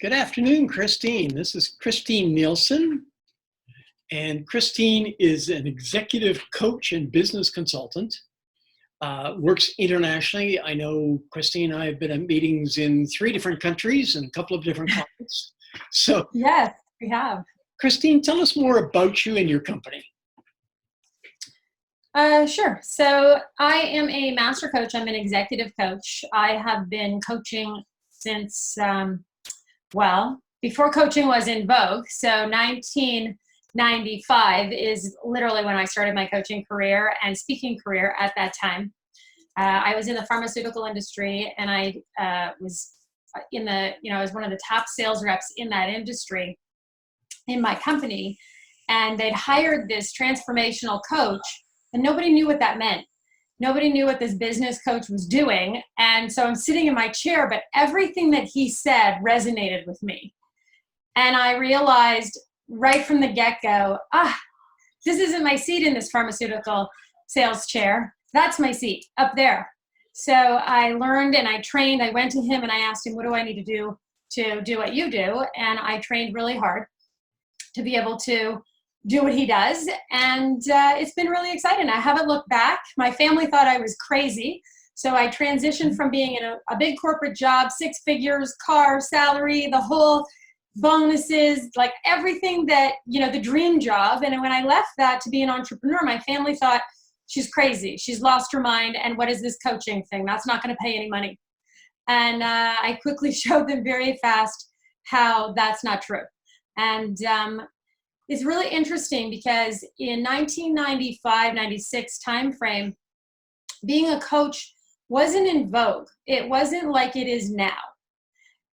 Good afternoon, Christine. This is Christine Nielsen, and Christine is an executive coach and business consultant, works internationally. I know Christine and I have been at meetings in 3 different countries and a couple of different continents. So, yes, we have. Christine, tell us more about you and your company. Sure. So I am a master coach. I'm an executive coach. I have been coaching since, before coaching was in vogue. So 1995 is literally when I started my coaching career and speaking career at that time. I was in the pharmaceutical industry, and I was I was one of the top sales reps in that industry in my company. And they'd hired this transformational coach, and nobody knew what that meant. Nobody knew what this business coach was doing. And so I'm sitting in my chair, but everything that he said resonated with me. And I realized right from the get-go, this isn't my seat in this pharmaceutical sales chair. That's my seat up there. So I learned and I trained. I went to him and I asked him, what do I need to do what you do? And I trained really hard to be able to do what he does. And it's been really exciting. I haven't looked back. My family thought I was crazy. So I transitioned from being in a big corporate job, 6 figures, car, salary, the whole bonuses, like everything that, the dream job. And when I left that to be an entrepreneur, my family thought she's crazy. She's lost her mind. And what is this coaching thing? That's not going to pay any money. And I quickly showed them very fast how that's not true. And it's really interesting because in 1995-96 timeframe, being a coach wasn't in vogue. It wasn't like it is now.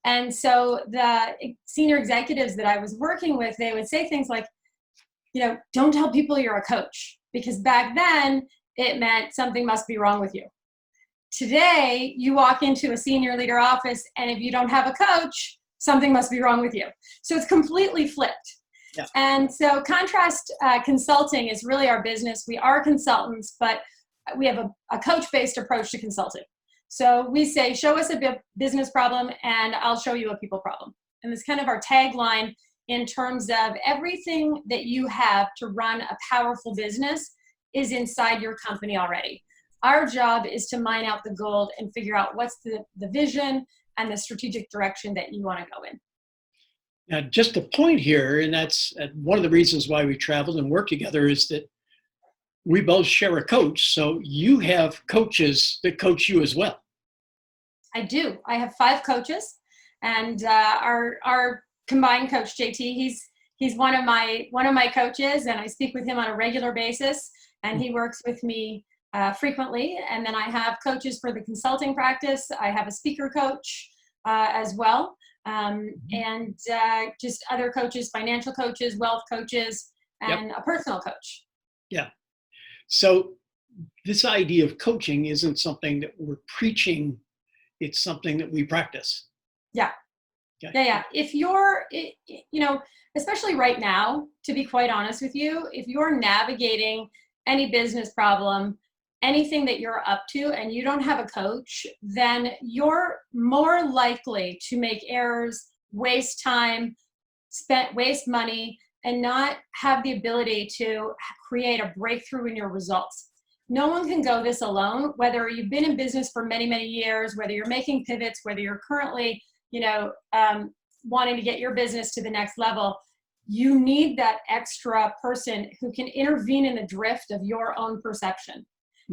And so the senior executives that I was working with, they would say things like, don't tell people you're a coach, because back then it meant something must be wrong with you. Today, you walk into a senior leader office, and if you don't have a coach, something must be wrong with you. So it's completely flipped. Yeah. And so Contrast Consulting is really our business. We are consultants, but we have a coach-based approach to consulting. So we say, show us a business problem and I'll show you a people problem. And it's kind of our tagline in terms of everything that you have to run a powerful business is inside your company already. Our job is to mine out the gold and figure out what's the vision and the strategic direction that you want to go in. Now, just a point here, and that's one of the reasons why we traveled and worked together, is that we both share a coach. So you have coaches that coach you as well. I do. I have 5 coaches, and our combined coach, JT, he's one of my coaches, and I speak with him on a regular basis, and he works with me frequently. And then I have coaches for the consulting practice. I have a speaker coach as well. And just other coaches, financial coaches, wealth coaches, and a personal coach. Yeah. So this idea of coaching isn't something that we're preaching. It's something that we practice. Yeah. Okay. Yeah. If you're, especially right now, to be quite honest with you, if you're navigating any business problem, anything that you're up to, and you don't have a coach, then you're more likely to make errors, waste time, waste money, and not have the ability to create a breakthrough in your results. No one can go this alone, whether you've been in business for many, many years, whether you're making pivots, whether you're currently, wanting to get your business to the next level. You need that extra person who can intervene in the drift of your own perception.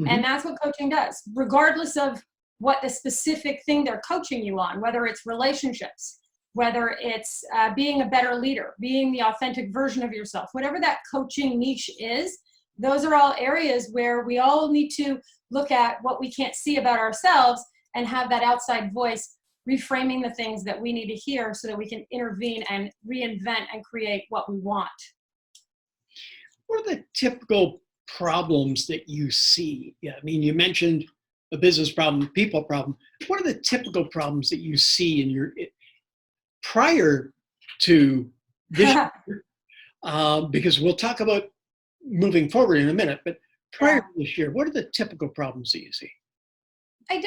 And that's what coaching does, regardless of what the specific thing they're coaching you on, whether it's relationships, whether it's being a better leader, being the authentic version of yourself, whatever that coaching niche is, those are all areas where we all need to look at what we can't see about ourselves and have that outside voice reframing the things that we need to hear so that we can intervene and reinvent and create what we want. What are the typical problems that you see? Yeah, I mean, you mentioned a business problem, people problem. What are the typical problems that you see in your prior to this year? Because we'll talk about moving forward in a minute, but prior to this year, what are the typical problems that you see? I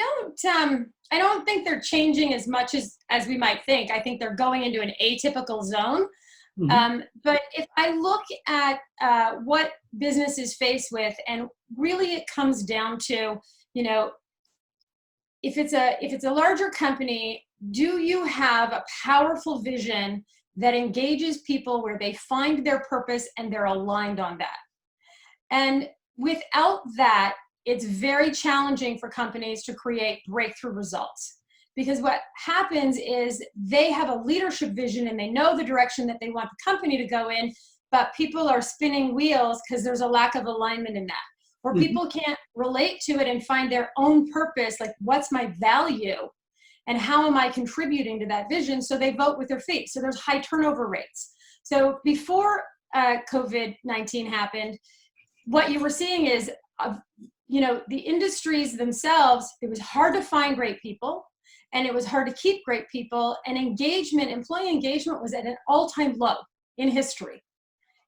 I don't think they're changing as much as we might think. I think they're going into an atypical zone. But if I look at what business is faced with, and really it comes down to, you know, if it's a larger company, do you have a powerful vision that engages people where they find their purpose and they're aligned on that? And without that, it's very challenging for companies to create breakthrough results. Because what happens is they have a leadership vision and they know the direction that they want the company to go in, but people are spinning wheels because there's a lack of alignment in that. Or people can't relate to it and find their own purpose, like what's my value and how am I contributing to that vision? So they vote with their feet. So there's high turnover rates. So before COVID-19 happened, what you were seeing is, you know, the industries themselves, it was hard to find great people. And it was hard to keep great people, and employee engagement was at an all-time low in history.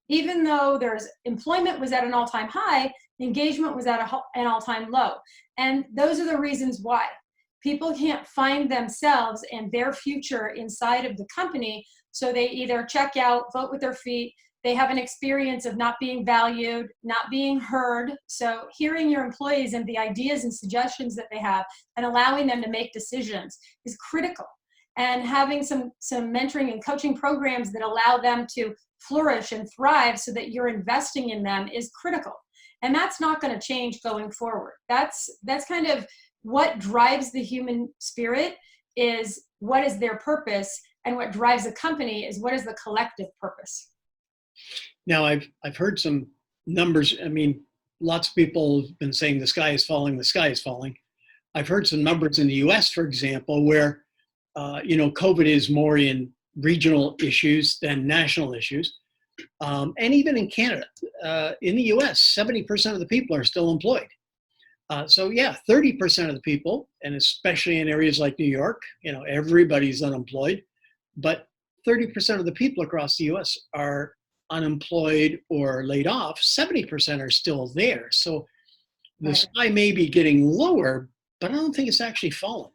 Even though employment was at an all-time high, engagement was at an all-time low. And those are the reasons why. People can't find themselves and their future inside of the company, so they either check out, vote with their feet, they have an experience of not being valued, not being heard. So hearing your employees and the ideas and suggestions that they have and allowing them to make decisions is critical. And having some mentoring and coaching programs that allow them to flourish and thrive so that you're investing in them is critical. And that's not going to change going forward. That's kind of what drives the human spirit, is what is their purpose, and what drives a company is what is the collective purpose. Now, I've heard some numbers. I mean, lots of people have been saying the sky is falling, the sky is falling. I've heard some numbers in the US, for example, where, you know, COVID is more in regional issues than national issues. And even in Canada, in the US, 70% of the people are still employed. So yeah, 30% of the people, and especially in areas like New York, you know, everybody's unemployed, but 30% of the people across the US are unemployed or laid off. 70% are still there. So the sky may be getting lower, but I don't think it's actually falling.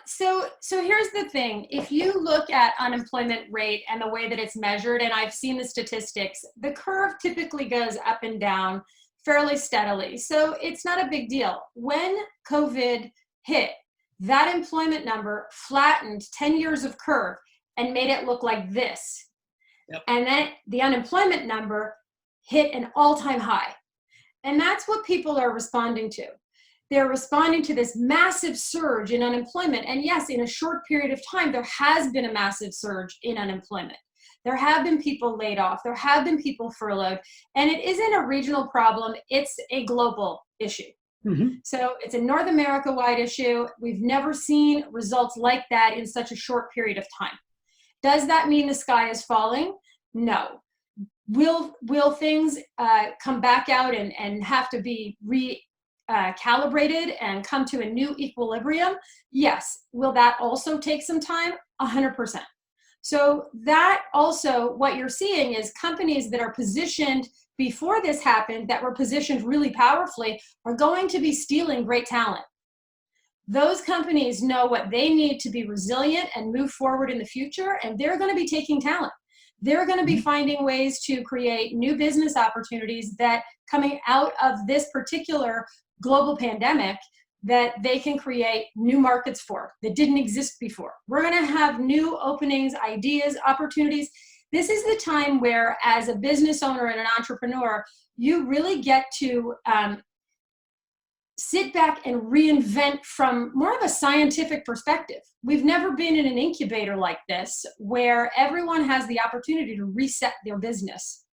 So here's the thing. If you look at unemployment rate and the way that it's measured, and I've seen the statistics, the curve typically goes up and down fairly steadily. So it's not a big deal. When COVID hit, that employment number flattened 10 years of curve and made it look like this. Yep. And then the unemployment number hit an all-time high. And that's what people are responding to. They're responding to this massive surge in unemployment. And yes, in a short period of time, there has been a massive surge in unemployment. There have been people laid off. There have been people furloughed. And it isn't a regional problem. It's a global issue. So it's a North America-wide issue. We've never seen results like that in such a short period of time. Does that mean the sky is falling? No. Will things come back out and have to be recalibrated and come to a new equilibrium? Yes. Will that also take some time? 100%. So that also, what you're seeing is companies that are positioned before this happened, that were positioned really powerfully, are going to be stealing great talent. Those companies know what they need to be resilient and move forward in the future, and they're going to be taking talent. They're going to be finding ways to create new business opportunities that, coming out of this particular global pandemic, that they can create new markets for that didn't exist before. We're going to have new openings, ideas, opportunities. This is the time where, as a business owner and an entrepreneur, you really get to sit back and reinvent from more of a scientific perspective. We've never been in an incubator like this, where everyone has the opportunity to reset their business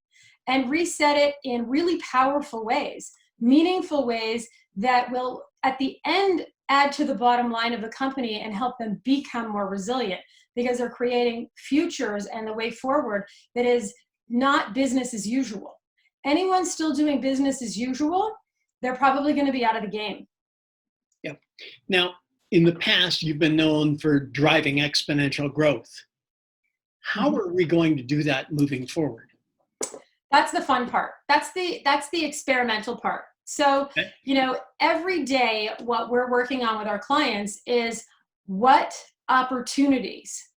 and reset it in really powerful ways, meaningful ways that will, at the end, add to the bottom line of the company and help them become more resilient, because they're creating futures and the way forward that is not business as usual. Anyone still doing business as usual, they're probably going to be out of the game. Yeah. Now, in the past, you've been known for driving exponential growth. How are we going to do that moving forward? That's the fun part. That's the experimental part. So, Okay. every day what we're working on with our clients is what opportunities.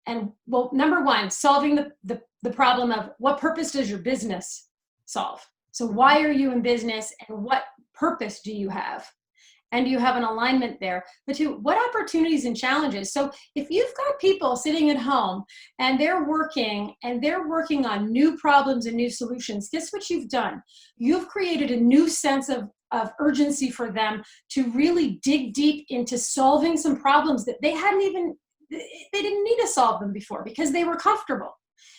And well, number one, solving the problem of what purpose does your business solve? So why are you in business and what purpose do you have? And do you have an alignment there? But two, what opportunities and challenges? So if you've got people sitting at home and they're working on new problems and new solutions, guess what you've done? You've created a new sense of urgency for them to really dig deep into solving some problems that they didn't need to solve them before because they were comfortable.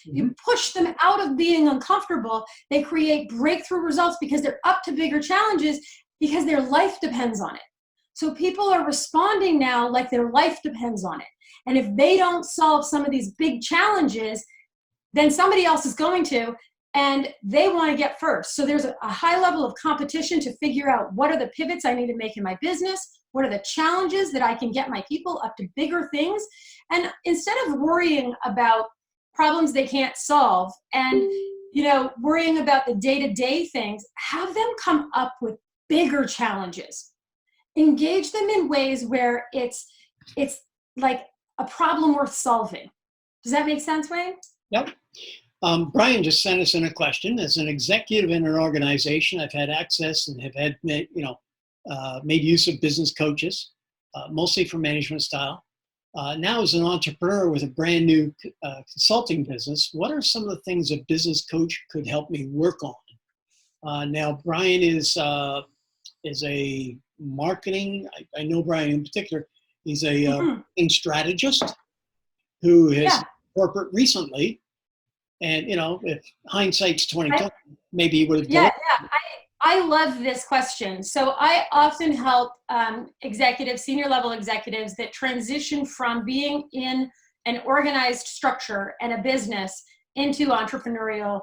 Mm-hmm. You push them out of being uncomfortable. They create breakthrough results because they're up to bigger challenges because their life depends on it. So people are responding now like their life depends on it. And if they don't solve some of these big challenges, then somebody else is going to, and they want to get first. So there's a high level of competition to figure out what are the pivots I need to make in my business, what are the challenges that I can get my people up to bigger things. And instead of worrying about problems they can't solve and worrying about the day-to-day things, have them come up with bigger challenges. Engage them in ways where it's like a problem worth solving. Does that make sense, Wayne? Yep. Brian just sent us in a question. As an executive in an organization, I've had access and have had made use of business coaches, mostly for management style. Now as an entrepreneur with a brand new consulting business, what are some of the things a business coach could help me work on? Now, Brian is a marketing, I know Brian in particular, he's a marketing strategist who has corporate recently. And, if hindsight's 2020, maybe he would have done it. I love this question. So I often help senior level executives that transition from being in an organized structure and a business into entrepreneurial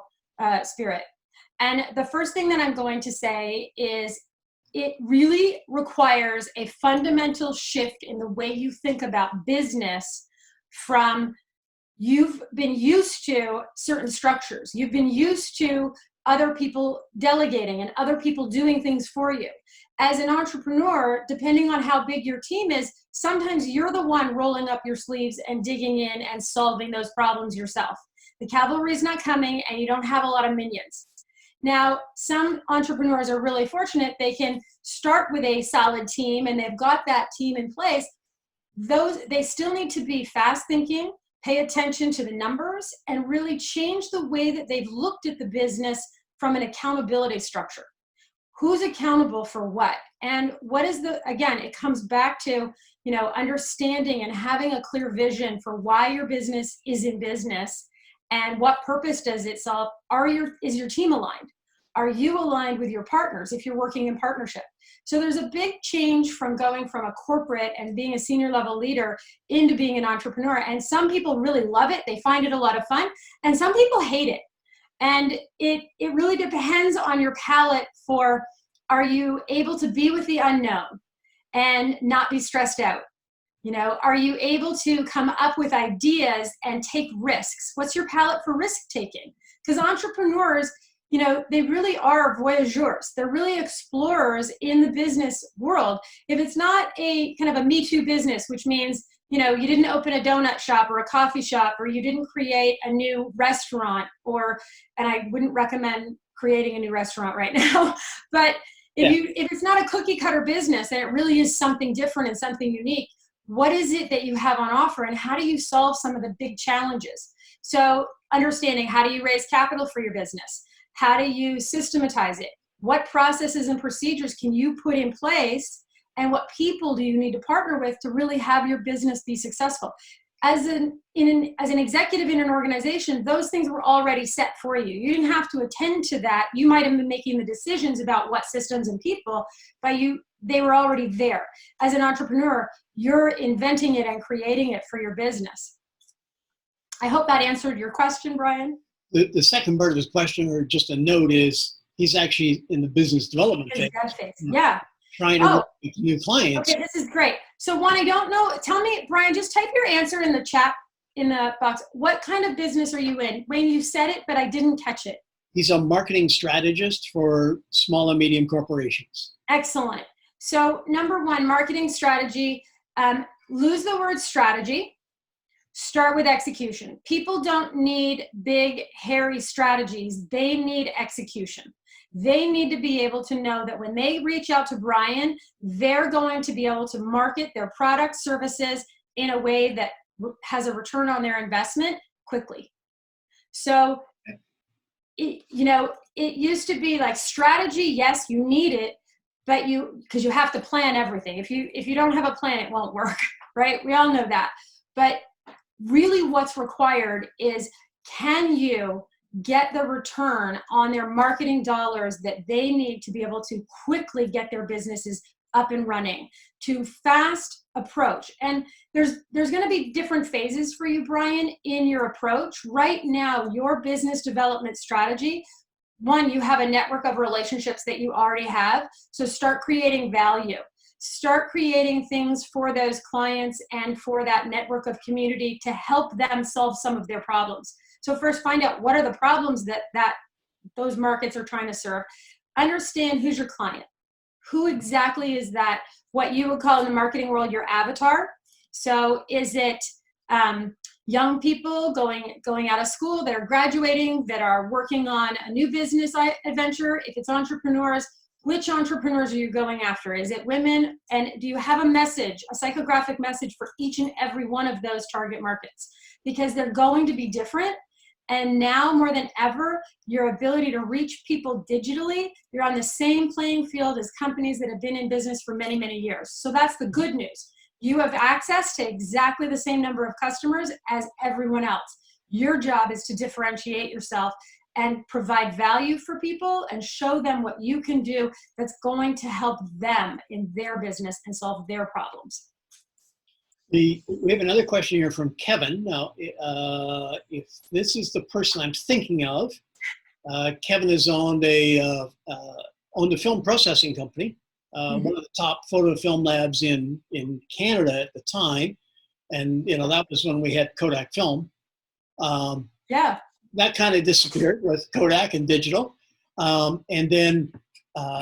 spirit. And the first thing that I'm going to say is it really requires a fundamental shift in the way you think about business from you've been used to certain structures. You've been used to other people delegating and other people doing things for you. As an entrepreneur, depending on how big your team is, sometimes you're the one rolling up your sleeves and digging in and solving those problems yourself. The cavalry's not coming and you don't have a lot of minions. Now, some entrepreneurs are really fortunate. They can start with a solid team and they've got that team in place. They still need to be fast thinking, pay attention to the numbers, and really change the way that they've looked at the business from an accountability structure. Who's accountable for what? And what is again, it comes back to, understanding and having a clear vision for why your business is in business and what purpose does it solve. Is your team aligned? Are you aligned with your partners if you're working in partnership? So there's a big change from going from a corporate and being a senior level leader into being an entrepreneur. And some people really love it. They find it a lot of fun. And some people hate it. And it really depends on your palate for, are you able to be with the unknown and not be stressed out? Are you able to come up with ideas and take risks? What's your palate for risk taking? Because entrepreneurs, they really are voyageurs. They're really explorers in the business world. If it's not a kind of a Me Too business, which means, you didn't open a donut shop or a coffee shop, or you didn't create a new restaurant, and I wouldn't recommend creating a new restaurant right now, but if it's not a cookie cutter business and it really is something different and something unique, what is it that you have on offer and how do you solve some of the big challenges? So understanding, how do you raise capital for your business? How do you systematize it? What processes and procedures can you put in place? And what people do you need to partner with to really have your business be successful? As an executive in an organization, those things were already set for you. You didn't have to attend to that. You might have been making the decisions about what systems and people, but they were already there. As an entrepreneur, you're inventing it and creating it for your business. I hope that answered your question, Brian. The second part of his question, or just a note, is he's actually in the business development phase. Yeah. Trying to work with new clients. Okay, this is great. So one, I don't know, tell me, Brian, just type your answer in the chat, in the box. What kind of business are you in? Wayne, you said it, but I didn't catch it. He's a marketing strategist for small and medium corporations. Excellent. So number one, marketing strategy, lose the word strategy, start with execution. People don't need big, hairy strategies. They need execution. They need to be able to know that when they reach out to Brian, they're going to be able to market their products, services in a way that has a return on their investment quickly. So, it used to be like strategy. Yes, you need it, but because you have to plan everything. If you don't have a plan, it won't work, right? We all know that. But really what's required is, can you get the return on their marketing dollars that they need to be able to quickly get their businesses up and running, to fast approach. And there's going to be different phases for you, Brian, in your approach. Right now, your business development strategy, one, you have a network of relationships that you already have. So start creating value. Start creating things for those clients and for that network of community to help them solve some of their problems. So first, find out what are the problems that those markets are trying to serve. Understand who's your client. Who exactly is that, what you would call in the marketing world your avatar? So is it young people going out of school that are graduating, that are working on a new business adventure? If it's entrepreneurs, which entrepreneurs are you going after? Is it women? And do you have a message, a psychographic message for each and every one of those target markets? Because they're going to be different. And now more than ever, your ability to reach people digitally, you're on the same playing field as companies that have been in business for many, many years. So that's the good news. You have access to exactly the same number of customers as everyone else. Your job is to differentiate yourself and provide value for people and show them what you can do that's going to help them in their business and solve their problems. We have another question here from Kevin. Now, if this is the person I'm thinking of, Kevin has owned a film processing company, one of the top photo film labs in Canada at the time, and that was when we had Kodak film. Yeah. That kind of disappeared with Kodak and digital, and then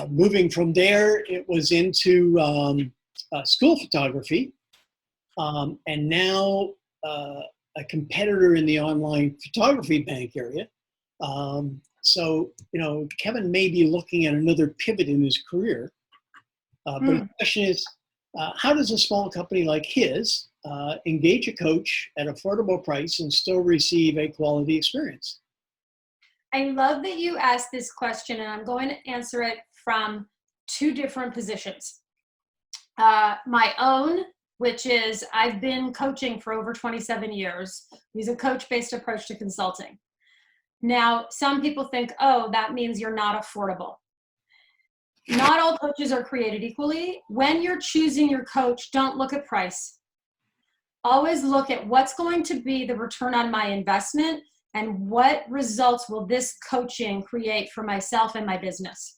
moving from there, it was into school photography. And now a competitor in the online photography bank area. So, Kevin may be looking at another pivot in his career. But the question is, how does a small company like his engage a coach at affordable price and still receive a quality experience? I love that you asked this question, and I'm going to answer it from two different positions. My own, which is I've been coaching for over 27 years. Use a coach-based approach to consulting. Now, some people think, oh, that means you're not affordable. Not all coaches are created equally. When you're choosing your coach, don't look at price. Always look at what's going to be the return on my investment and what results will this coaching create for myself and my business.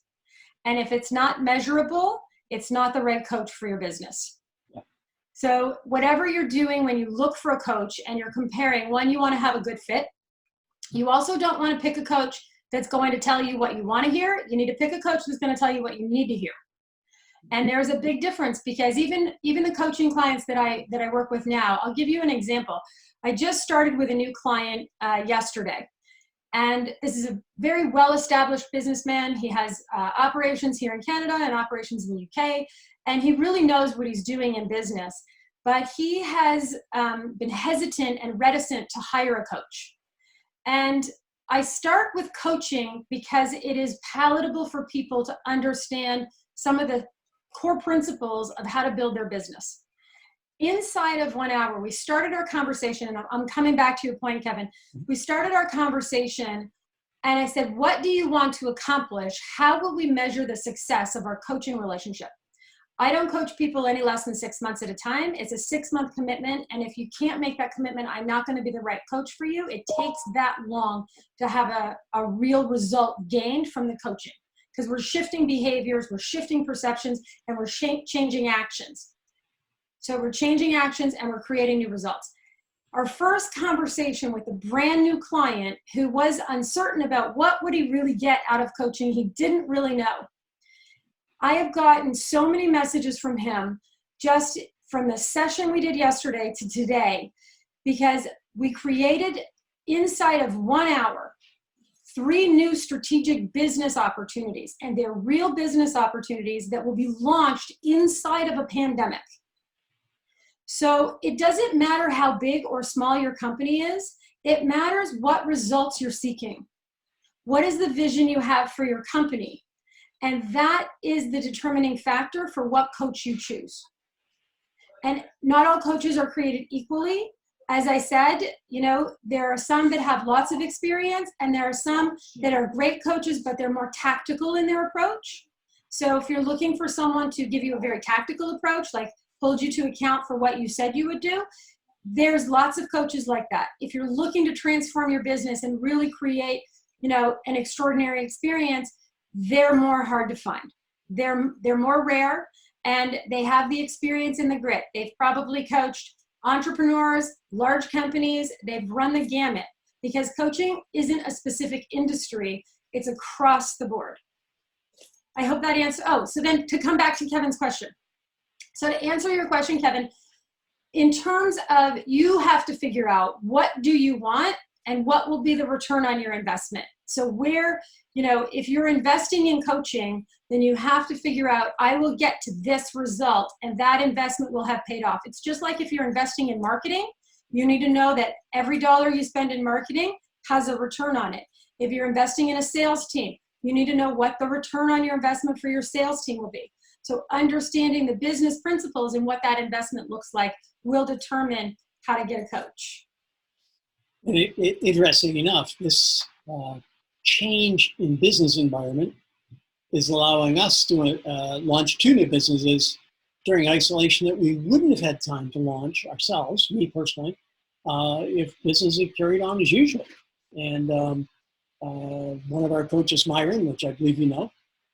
And if it's not measurable, it's not the right coach for your business. So whatever you're doing when you look for a coach and you're comparing, one, you want to have a good fit. You also don't want to pick a coach that's going to tell you what you want to hear. You need to pick a coach that's going to tell you what you need to hear. And there's a big difference, because even the coaching clients that I work with now, I'll give you an example. I just started with a new client yesterday. And this is a very well-established businessman. He has operations here in Canada and operations in the UK. And he really knows what he's doing in business, but he has been hesitant and reticent to hire a coach. And I start with coaching because it is palatable for people to understand some of the core principles of how to build their business. Inside of 1 hour, we started our conversation, and I'm coming back to your point, Kevin. We started our conversation, and I said, what do you want to accomplish? How will we measure the success of our coaching relationship? I don't coach people any less than 6 months at a time. It's a 6-month commitment. And if you can't make that commitment, I'm not going to be the right coach for you. It takes that long to have a real result gained from the coaching, because we're shifting behaviors, we're shifting perceptions, and we're changing actions. So we're changing actions and we're creating new results. Our first conversation with a brand new client who was uncertain about what would he really get out of coaching, he didn't really know. I have gotten so many messages from him just from the session we did yesterday to today, because we created inside of 1 hour 3 new strategic business opportunities, and they're real business opportunities that will be launched inside of a pandemic. So it doesn't matter how big or small your company is, it matters what results you're seeking. What is the vision you have for your company? And that is the determining factor for what coach you choose. And not all coaches are created equally. As I said, there are some that have lots of experience, and there are some that are great coaches, but they're more tactical in their approach. So if you're looking for someone to give you a very tactical approach, like hold you to account for what you said you would do, there's lots of coaches like that. If you're looking to transform your business and really create, an extraordinary experience, they're more hard to find. They're more rare, and they have the experience and the grit. They've probably coached entrepreneurs, large companies, they've run the gamut, because coaching isn't a specific industry, it's across the board. I hope that answers. So then to come back to Kevin's question. So to answer your question, Kevin, in terms of, you have to figure out what do you want and what will be the return on your investment. So where, if you're investing in coaching, then you have to figure out, I will get to this result, and that investment will have paid off. It's just like if you're investing in marketing, you need to know that every dollar you spend in marketing has a return on it. If you're investing in a sales team, you need to know what the return on your investment for your sales team will be. So understanding the business principles and what that investment looks like will determine how to get a coach. Interesting enough, this change in business environment is allowing us to launch 2 new businesses during isolation that we wouldn't have had time to launch ourselves, me personally, if business had carried on as usual. And one of our coaches, Myron, which I believe you know,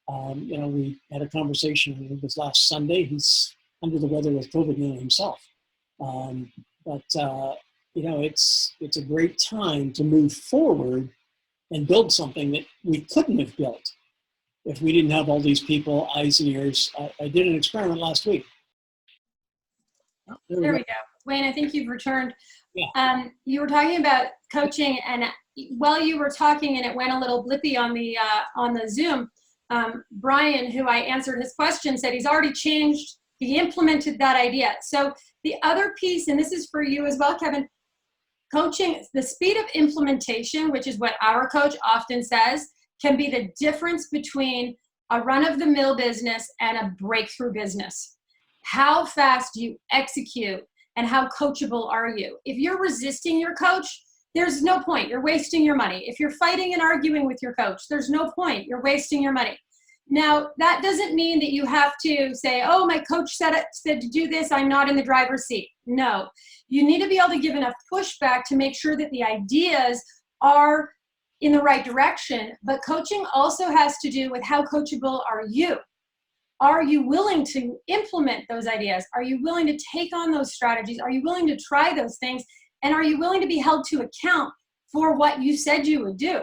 we had a conversation, it was last Sunday. He's under the weather with COVID himself. It's a great time to move forward and build something that we couldn't have built if we didn't have all these people, eyes and ears. I did an experiment last week. There we go. Wayne, I think you've returned. Yeah. You were talking about coaching, and while you were talking and it went a little blippy on the Zoom, Brian, who I answered his question, said he's already changed, he implemented that idea. So the other piece, and this is for you as well, Kevin, coaching, the speed of implementation, which is what our coach often says, can be the difference between a run-of-the-mill business and a breakthrough business. How fast do you execute, and how coachable are you? If you're resisting your coach, there's no point. You're wasting your money. If you're fighting and arguing with your coach, there's no point. You're wasting your money. Now, that doesn't mean that you have to say, oh, my coach said to do this, I'm not in the driver's seat. No. You need to be able to give enough pushback to make sure that the ideas are in the right direction. But coaching also has to do with how coachable are you? Are you willing to implement those ideas? Are you willing to take on those strategies? Are you willing to try those things? And are you willing to be held to account for what you said you would do?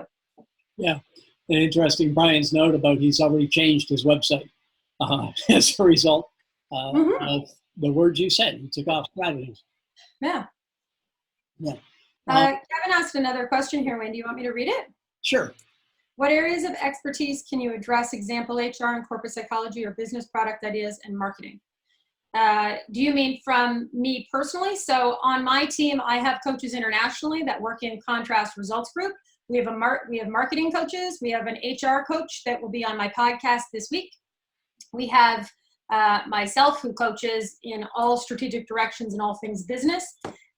Yeah. And interesting, Brian's note about he's already changed his website as a result of the words you said. He took off strategies. Yeah. Yeah. Kevin asked another question here, Wayne. Do you want me to read it? Sure. What areas of expertise can you address? Example, HR and corporate psychology, or business product ideas and marketing? Do you mean from me personally? So on my team, I have coaches internationally that work in Contrast Results Group. We have marketing coaches. We have an HR coach that will be on my podcast this week. We have myself, who coaches in all strategic directions and all things business.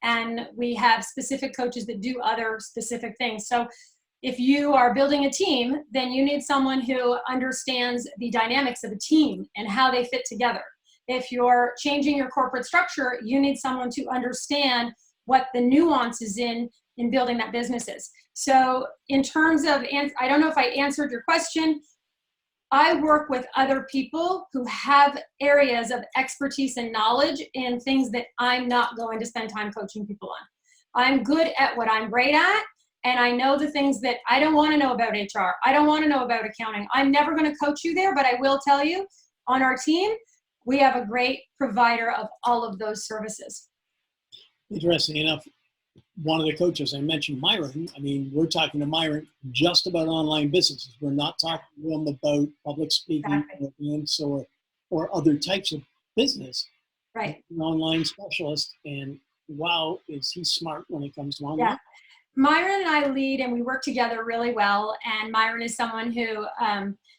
And we have specific coaches that do other specific things. So if you are building a team, then you need someone who understands the dynamics of a team and how they fit together. If you're changing your corporate structure, you need someone to understand what the nuances in building that business is. So in terms of, I don't know if I answered your question. I work with other people who have areas of expertise and knowledge in things that I'm not going to spend time coaching people on. I'm good at what I'm great at. And I know the things that I don't want to know about HR. I don't want to know about accounting. I'm never going to coach you there, but I will tell you on our team, we have a great provider of all of those services. Interesting enough, one of the coaches, I mentioned Myron. I mean, we're talking to Myron just about online businesses. We're not talking to him about public speaking Exactly. or events or other types of business. Right. He's an online specialist, and wow, is he smart when it comes to online. Yeah. Myron and I lead and we work together really well. And Myron is someone who,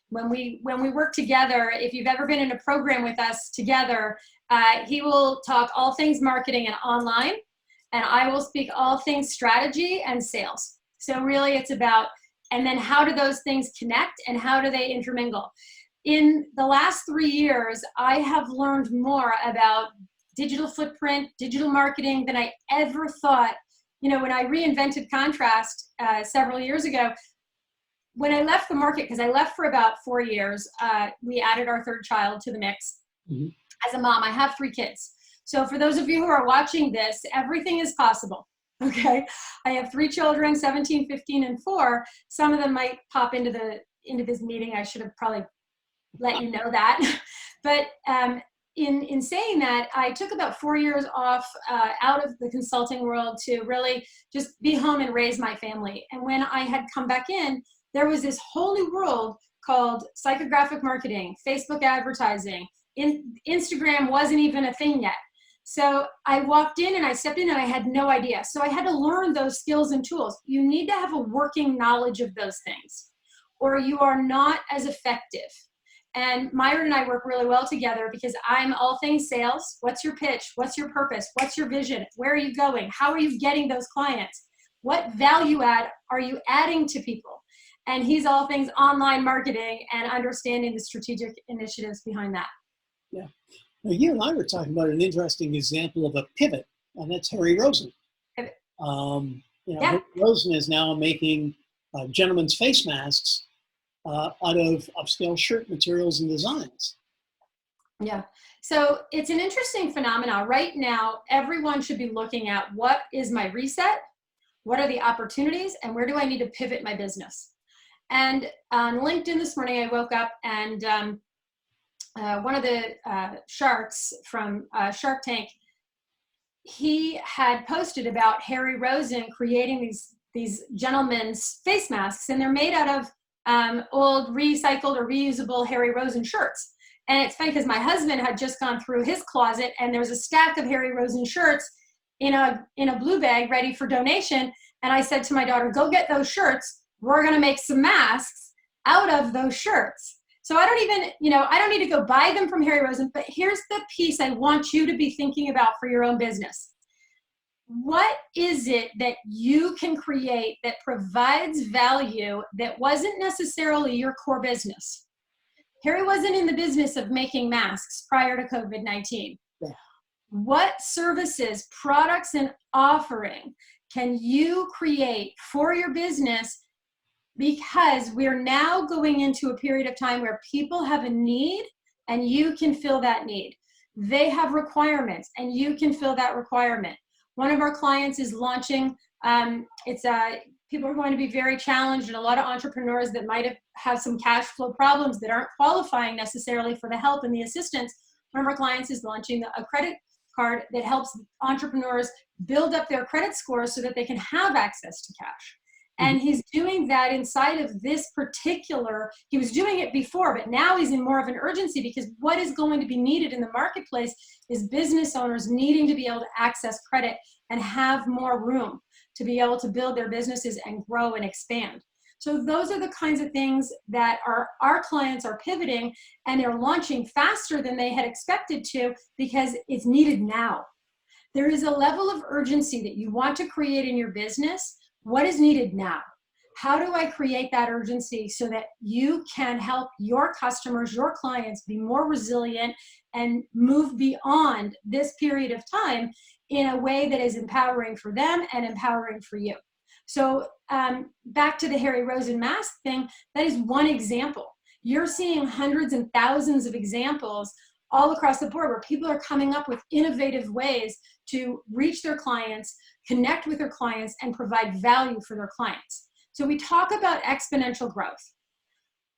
when we work together, if you've ever been in a program with us together, he will talk all things marketing and online, and I will speak all things strategy and sales. So really it's about, and then how do those things connect and how do they intermingle? In the last 3 years, I have learned more about digital footprint, digital marketing than I ever thought. You know, when I reinvented Contrast several years ago, when I left the market, because I left for about 4 years, we added our third child to the mix. Mm-hmm. As a mom, I have 3 kids. So for those of you who are watching this, everything is possible, okay? I have 3 children, 17, 15, and 4. Some of them might pop into this meeting. I should have probably let you know that. But in saying that, I took about 4 years off out of the consulting world to really just be home and raise my family. And when I had come back in, there was this whole new world called psychographic marketing, Facebook advertising. Instagram wasn't even a thing yet. So I walked in and I stepped in and I had no idea. So I had to learn those skills and tools. You need to have a working knowledge of those things, or you are not as effective. And Myron and I work really well together because I'm all things sales. What's your pitch? What's your purpose? What's your vision? Where are you going? How are you getting those clients? What value add are you adding to people? And he's all things online marketing and understanding the strategic initiatives behind that. Yeah. Now, you and I were talking about an interesting example of a pivot, and that's Harry Rosen. Pivot. Harry Rosen is now making gentlemen's face masks out of upscale shirt materials and designs. Yeah. So it's an interesting phenomenon. Right now, everyone should be looking at what is my reset, what are the opportunities, and where do I need to pivot my business? And on LinkedIn this morning, I woke up and one of the sharks from Shark Tank, he had posted about Harry Rosen creating these gentlemen's face masks, and they're made out of old recycled or reusable Harry Rosen shirts. And it's funny because my husband had just gone through his closet and there's a stack of Harry Rosen shirts in a blue bag ready for donation. And I said to my daughter, go get those shirts. We're going to make some masks out of those shirts. So I don't even, I don't need to go buy them from Harry Rosen, but here's the piece I want you to be thinking about for your own business. What is it that you can create that provides value that wasn't necessarily your core business? Harry wasn't in the business of making masks prior to COVID-19. Yeah. What services, products, and offering can you create for your business? Because we're now going into a period of time where people have a need and you can fill that need. They have requirements and you can fill that requirement. One of our clients is launching, people are going to be very challenged, and a lot of entrepreneurs that might have some cash flow problems that aren't qualifying necessarily for the help and the assistance. One of our clients is launching a credit card that helps entrepreneurs build up their credit scores so that they can have access to cash. And he's doing that inside of this particular, he was doing it before, but now he's in more of an urgency because what is going to be needed in the marketplace is business owners needing to be able to access credit and have more room to be able to build their businesses and grow and expand. So those are the kinds of things that our clients are pivoting, and they're launching faster than they had expected to because it's needed now. There is a level of urgency that you want to create in your business. What is needed now? How do I create that urgency so that you can help your customers, your clients be more resilient and move beyond this period of time in a way that is empowering for them and empowering for you? So back to the Harry Rosen mask thing, that is one example. You're seeing hundreds and thousands of examples all across the board where people are coming up with innovative ways to reach their clients, connect with their clients, and provide value for their clients. So we talk about exponential growth.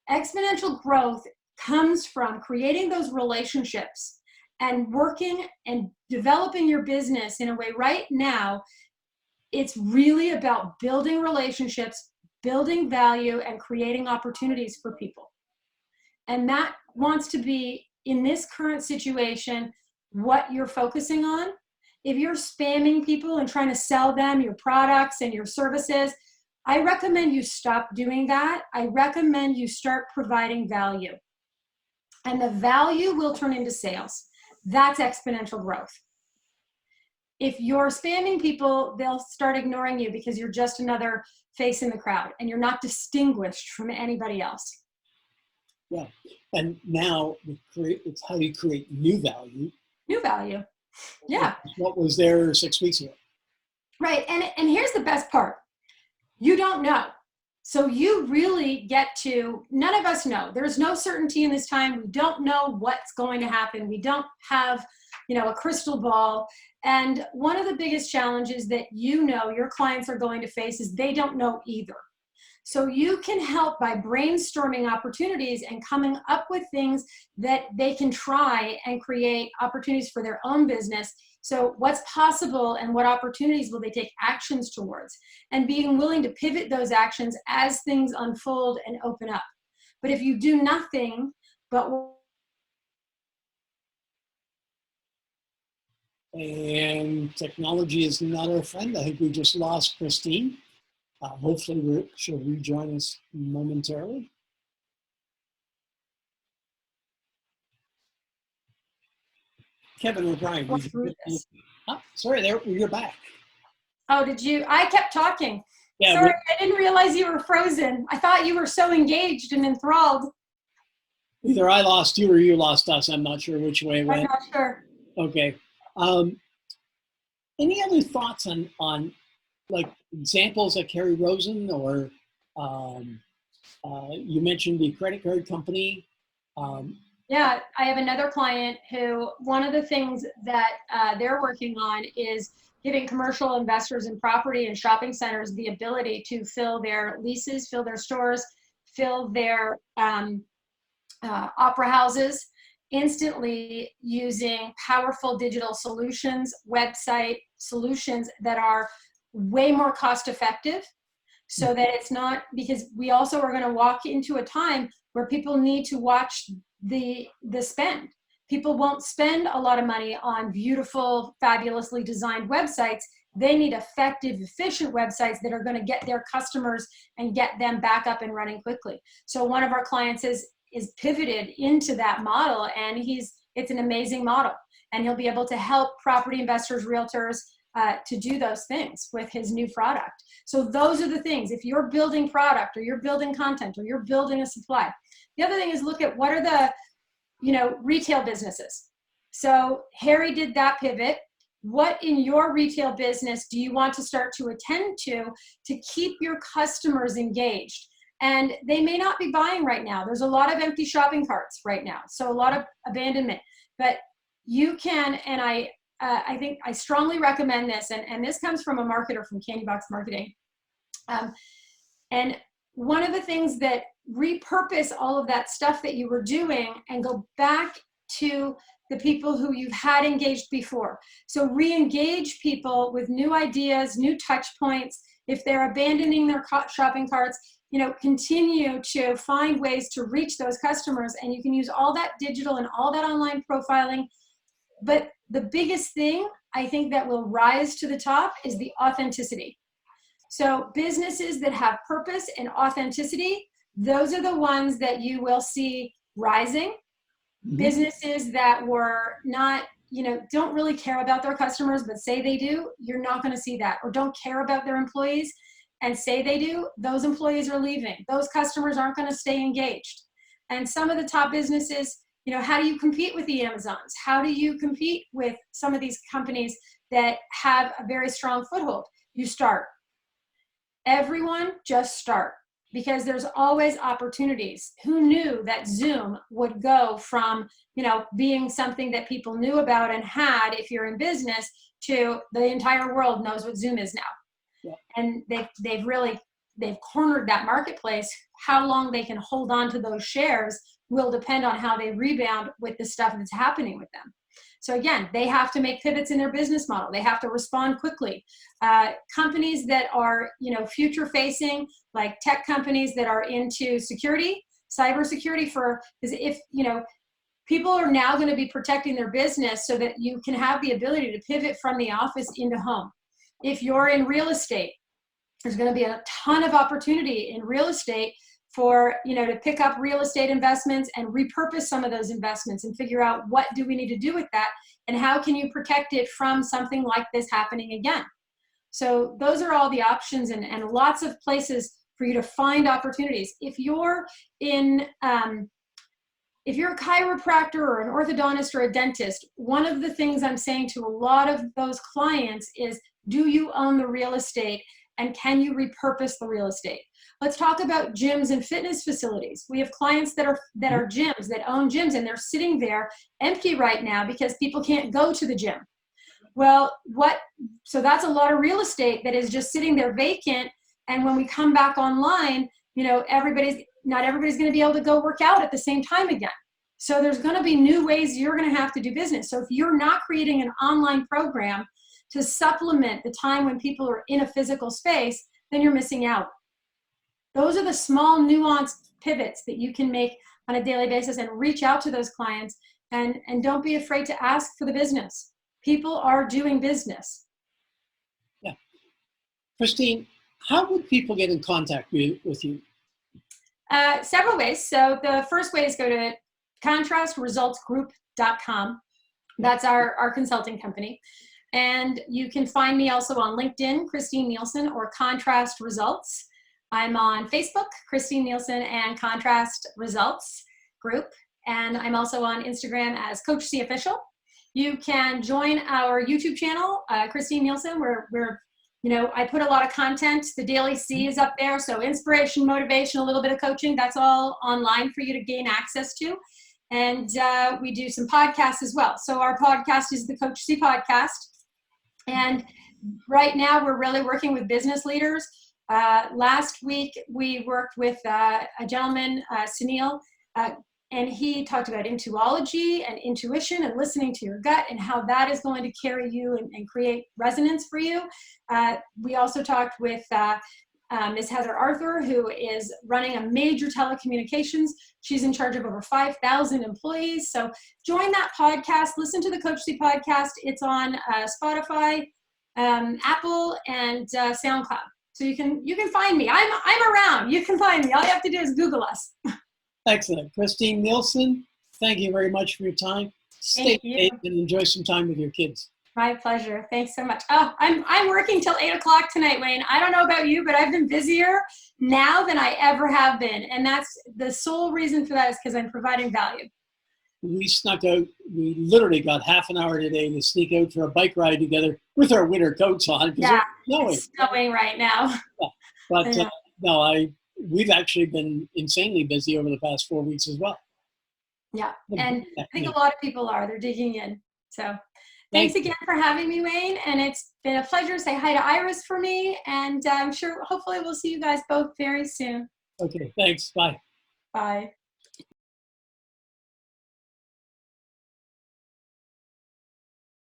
Exponential growth comes from creating those relationships and working and developing your business in a way. Right now, it's really about building relationships, building value, and creating opportunities for people. And that wants to be, in this current situation, what you're focusing on. If you're spamming people and trying to sell them your products and your services, I recommend you stop doing that. I recommend you start providing value. And the value will turn into sales. That's exponential growth. If you're spamming people, they'll start ignoring you because you're just another face in the crowd and you're not distinguished from anybody else. Yeah, and now it's how you create new value. New value, yeah. What was there 6 weeks ago? Right, and here's the best part. You don't know. So you really get to, none of us know. There's no certainty in this time. We don't know what's going to happen. We don't have, a crystal ball. And one of the biggest challenges that your clients are going to face is they don't know either. So you can help by brainstorming opportunities and coming up with things that they can try and create opportunities for their own business. So what's possible and what opportunities will they take actions towards? And being willing to pivot those actions as things unfold and open up. But if you do nothing but... And technology is not our friend. I think we just lost Christine. Hopefully she'll rejoin us momentarily. Kevin O'Brien. Sorry, you're back. Oh, did you? I kept talking. Yeah, sorry, I didn't realize you were frozen. I thought you were so engaged and enthralled. Either I lost you or you lost us. I'm not sure which way it went. I'm not sure. Okay. Any other thoughts on like examples like Carrie Rosen or you mentioned the credit card company? Yeah, I have another client who one of the things that they're working on is giving commercial investors in property and shopping centers the ability to fill their leases, fill their stores, fill their opera houses instantly using powerful digital solutions, website solutions that are way more cost effective, so that it's not, because we also are going to walk into a time where people need to watch the spend. People won't spend a lot of money on beautiful, fabulously designed websites. They need effective, efficient websites that are going to get their customers and get them back up and running quickly. So one of our clients is pivoted into that model, and it's an amazing model, and he'll be able to help property investors, realtors, to do those things with his new product. So those are the things. If you're building product or you're building content or you're building a supply, the other thing is look at what are the, retail businesses. So Harry did that pivot. What in your retail business do you want to start to attend to keep your customers engaged? And they may not be buying right now. There's a lot of empty shopping carts right now. So a lot of abandonment, but you can, and I think I strongly recommend this, and this comes from a marketer from Candy Box Marketing. And one of the things that repurpose all of that stuff that you were doing and go back to the people who you've had engaged before. So re-engage people with new ideas, new touch points. If they're abandoning their shopping carts, continue to find ways to reach those customers, and you can use all that digital and all that online profiling. But the biggest thing I think that will rise to the top is the authenticity. So businesses that have purpose and authenticity, those are the ones that you will see rising. Mm-hmm. Businesses that were not, don't really care about their customers, but say they do, you're not going to see that. Or don't care about their employees and say they do, those employees are leaving. Those customers aren't going to stay engaged. And some of the top businesses, how do you compete with the Amazons? How do you compete with some of these companies that have a very strong foothold? You start. Everyone just start. because there's always opportunities. Who knew that Zoom would go from, being something that people knew about and had if you're in business to the entire world knows what Zoom is now. Yeah. And they've cornered that marketplace. How long they can hold on to those shares will depend on how they rebound with the stuff that's happening with them. So again, they have to make pivots in their business model. They have to respond quickly. Companies that are, future facing, like tech companies that are into security, cybersecurity, because if, people are now going to be protecting their business so that you can have the ability to pivot from the office into home. If you're in real estate, there's going to be a ton of opportunity in real estate for, to pick up real estate investments and repurpose some of those investments and figure out what do we need to do with that and how can you protect it from something like this happening again. So those are all the options and lots of places for you to find opportunities. If you're if you're a chiropractor or an orthodontist or a dentist, one of the things I'm saying to a lot of those clients is, do you own the real estate and can you repurpose the real estate? Let's talk about gyms and fitness facilities. We have clients that are gyms, that own gyms, and they're sitting there empty right now because people can't go to the gym. Well, so that's a lot of real estate that is just sitting there vacant. And when we come back online, not everybody's going to be able to go work out at the same time again. So there's going to be new ways you're going to have to do business. So if you're not creating an online program to supplement the time when people are in a physical space, then you're missing out. Those are the small nuanced pivots that you can make on a daily basis and reach out to those clients and don't be afraid to ask for the business. People are doing business. Yeah. Christine, how would people get in contact with you? Several ways. So the first way is go to contrastresultsgroup.com. That's our consulting company. And you can find me also on LinkedIn, Christine Nielsen, or Contrast Results. I'm on Facebook, Christine Nielsen and Contrast Results Group. And I'm also on Instagram as Coach C Official. You can join our YouTube channel, Christine Nielsen, where I put a lot of content. The Daily C is up there. So inspiration, motivation, a little bit of coaching, that's all online for you to gain access to. And we do some podcasts as well. So our podcast is the Coach C Podcast. And right now we're really working with business leaders. Last week we worked with a gentleman, Sunil, and he talked about intuology and intuition and listening to your gut and how that is going to carry you and create resonance for you. We also talked with Ms. Heather Arthur, who is running a major telecommunications. She's in charge of over 5,000 employees. So join that podcast. Listen to the Coach C podcast. It's on Spotify, Apple, and SoundCloud. So you can find me. I'm around. You can find me. All you have to do is Google us. Excellent. Christine Nielsen, thank you very much for your time. Stay safe and enjoy some time with your kids. My pleasure. Thanks so much. Oh, I'm working till 8 o'clock tonight, Wayne. I don't know about you, but I've been busier now than I ever have been. And that's the sole reason for that is because I'm providing value. We snuck out. We literally got half an hour today to sneak out for a bike ride together with our winter coats on. Yeah, it's snowing right now. Yeah. But we've actually been insanely busy over the past 4 weeks as well. Yeah, and I think a lot of people are. They're digging in. So thanks again for having me, Wayne. And it's been a pleasure. Say hi to Iris for me. And I'm sure, hopefully we'll see you guys both very soon. Okay, thanks. Bye. Bye.